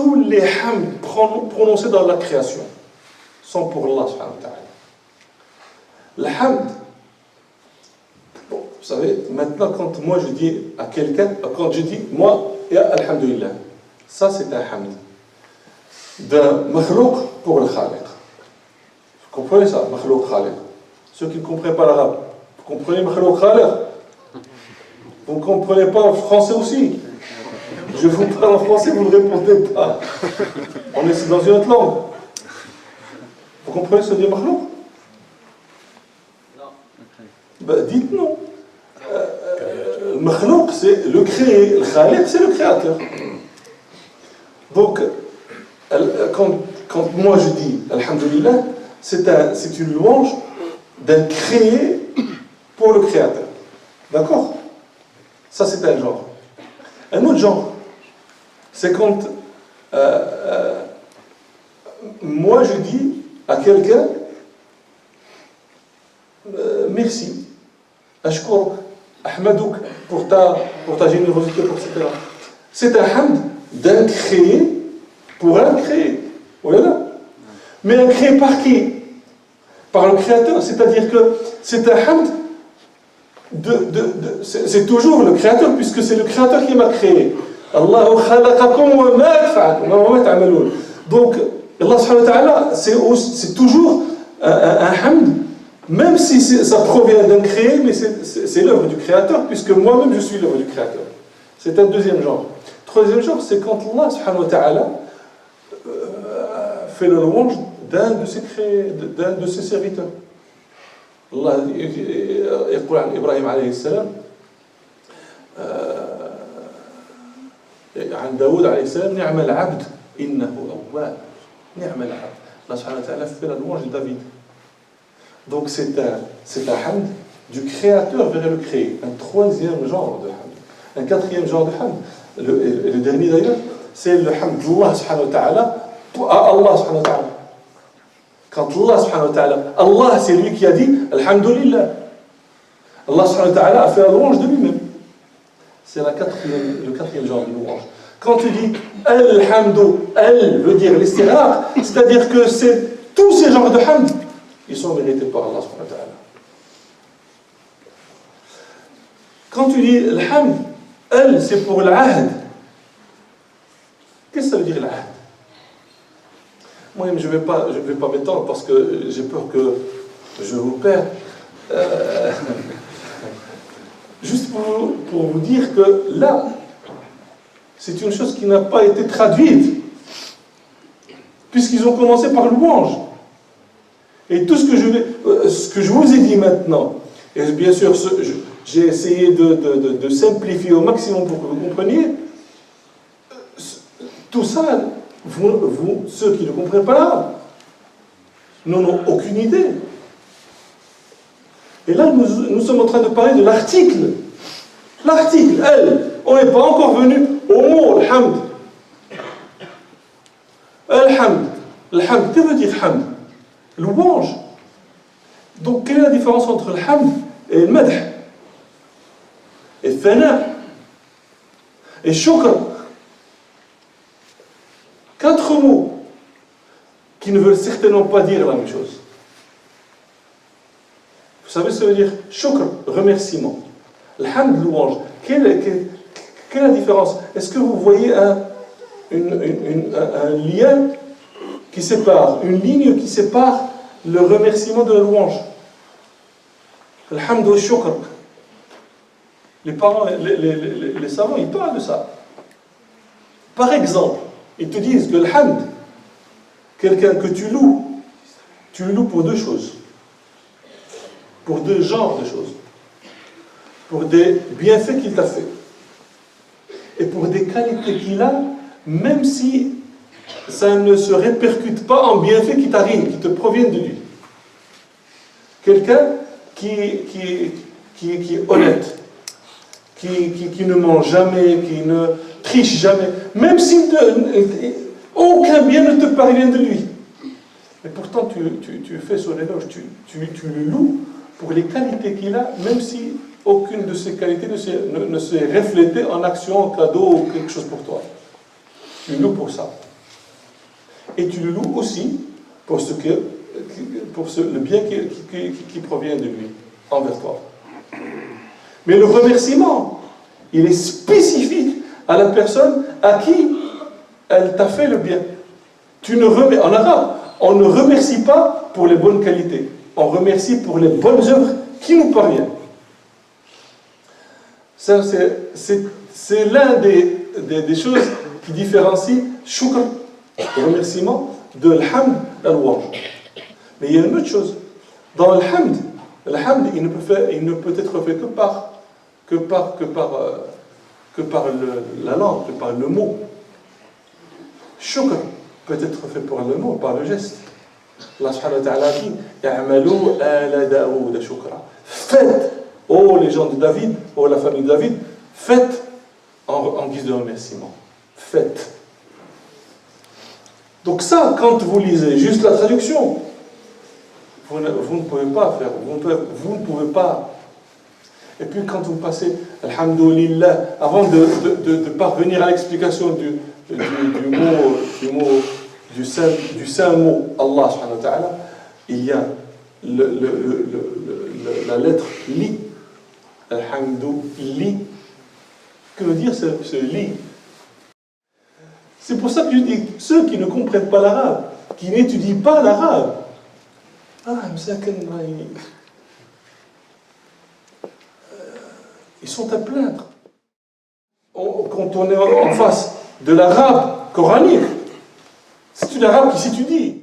tous les hamd prononcés dans la création sont pour Allah subhanahu wa ta'ala. Le hamd, bon, vous savez, maintenant quand moi je dis à quelqu'un, quand je dis moi, ya alhamdulillah, ça c'est un hamd d'un makhlouk pour le khaliq. Vous comprenez ça, makhlouk khaliq? Ceux qui ne comprennent pas l'arabe, vous comprenez makhlouk khaliq? Vous ne comprenez pas en français aussi? Je vous parle en français, vous ne répondez pas. On est dans une autre langue. Vous comprenez ce que dit makhlouk? Ben, dites non. Le makhlouk, c'est le créé. Le khaliq, c'est le créateur. Donc, quand moi je dis alhamdulillah, c'est une louange d'un créé pour le créateur. D'accord? Ça, c'est un genre. Un autre genre, c'est quand moi je dis à quelqu'un merci, ashkourk, ahmadouk pour ta générosité, etc. C'est un hamd d'un créé pour un créé. Voilà. Mais un créé par qui? Par le créateur. C'est-à-dire que c'est un hamd c'est toujours le créateur, puisque c'est le créateur qui m'a créé. Allahu khalaqakum wa ma ta'malun. Donc, Allah subhanahu wa ta'ala, c'est toujours un hamd, même si ça provient d'un créé, mais c'est l'œuvre du créateur, puisque moi-même je suis l'œuvre du créateur. C'est un deuxième genre. Troisième genre, c'est quand Allah subhanahu wa ta'ala fait la louange d'un de ses serviteurs. Allah يقول عن إبراهيم عليه السلام عن داود عليه السلام نعم العبد إنه أواب نعم العبد. Allah subhanahu wa ta'ala fait la louange de David. Donc c'est un hamd du créateur vers le créé. Un troisième genre de hamd. Un quatrième genre de hamd. Le dernier d'ailleurs, c'est le hamd d'Allah subhanahu wa ta'ala à Allah subhanahu wa ta'ala. Quand Allah subhanahu wa ta'ala, Allah c'est lui qui a dit alhamdulillah. Allah subhanahu wa ta'ala a fait la louange de lui-même. C'est le quatrième genre de louange. Quand tu dis alhamdou, al veut dire l'istiraq, c'est-à-dire que tous ces genres de hamd, ils sont mérités par Allah subhanahu wa ta'ala. Quand tu dis alhamd, al c'est pour l'ahd. Qu'est-ce que ça veut dire l'ahd? Moi, je ne vais pas m'étendre parce que j'ai peur que je vous perde. Juste pour vous dire que là, c'est une chose qui n'a pas été traduite, puisqu'ils ont commencé par louange. Et tout ce que je vous ai dit maintenant, et bien sûr, j'ai essayé de simplifier au maximum pour que vous compreniez, tout ça, vous, ceux qui ne comprennent pas l'arabe, n'en ont aucune idée. Et là, nous sommes en train de parler de l'article. L'article, elle, on n'est pas encore venu au mot, alhamd. Alhamd. Alhamd, que veut dire hamd? Louange. Donc, quelle est la différence entre le hamd et le madh? Et thana? Et shukr? 4 mots qui ne veulent certainement pas dire la même chose. Vous savez ce que veut dire shukr, remerciement. Alhamd, louange. Quelle est la différence? Est-ce que vous voyez un lien qui sépare, une ligne qui sépare le remerciement de la louange? Alhamd wa shukr. Les parents, les savants, ils parlent de ça. Par exemple, ils te disent que le hamd, quelqu'un que tu le loues pour 2 choses. Pour 2 genres de choses. Pour des bienfaits qu'il t'a fait. Et pour des qualités qu'il a, même si ça ne se répercute pas en bienfaits qui t'arrivent, qui te proviennent de lui. Quelqu'un qui est honnête, qui ne ment jamais, qui ne triche jamais, même si aucun bien ne te parvient de lui. Mais pourtant, tu fais son éloge, tu le loues pour les qualités qu'il a, même si aucune de ces qualités ne s'est reflétée en action, en cadeau ou quelque chose pour toi. Tu le loues pour ça. et tu le loues aussi pour, le bien qui provient de lui, envers toi. Mais le remerciement, il est spécifique à la personne à qui elle t'a fait le bien. En arabe, on ne remercie pas pour les bonnes qualités. On remercie pour les bonnes œuvres qui nous parviennent. Ça, c'est l'un des choses qui différencie shukr, le remerciement, de l'hamd, la louange. Mais il y a une autre chose. Dans l'hamd, il ne peut être fait que par la langue, que par le mot. Shukr peut être fait par le mot, par le geste. Allah subhanahu wa ta'ala dit Ya'malou ala Daoud shukra. Faites, oh les gens de David, oh la famille de David, faites en guise de remerciement. Faites. Donc ça, quand vous lisez juste la traduction, vous ne pouvez pas faire, vous ne pouvez pas. Et puis quand vous passez, alhamdoulilah, avant de parvenir à l'explication du saint mot Allah subhanahu wa ta'ala, il y a la lettre li, alhamdoulilah. Que veut dire ce li? C'est pour ça que je dis, ceux qui ne comprennent pas l'arabe, qui n'étudient pas l'arabe, ils sont à plaindre. Quand on est en face de l'arabe coranique, c'est une arabe qui s'étudie.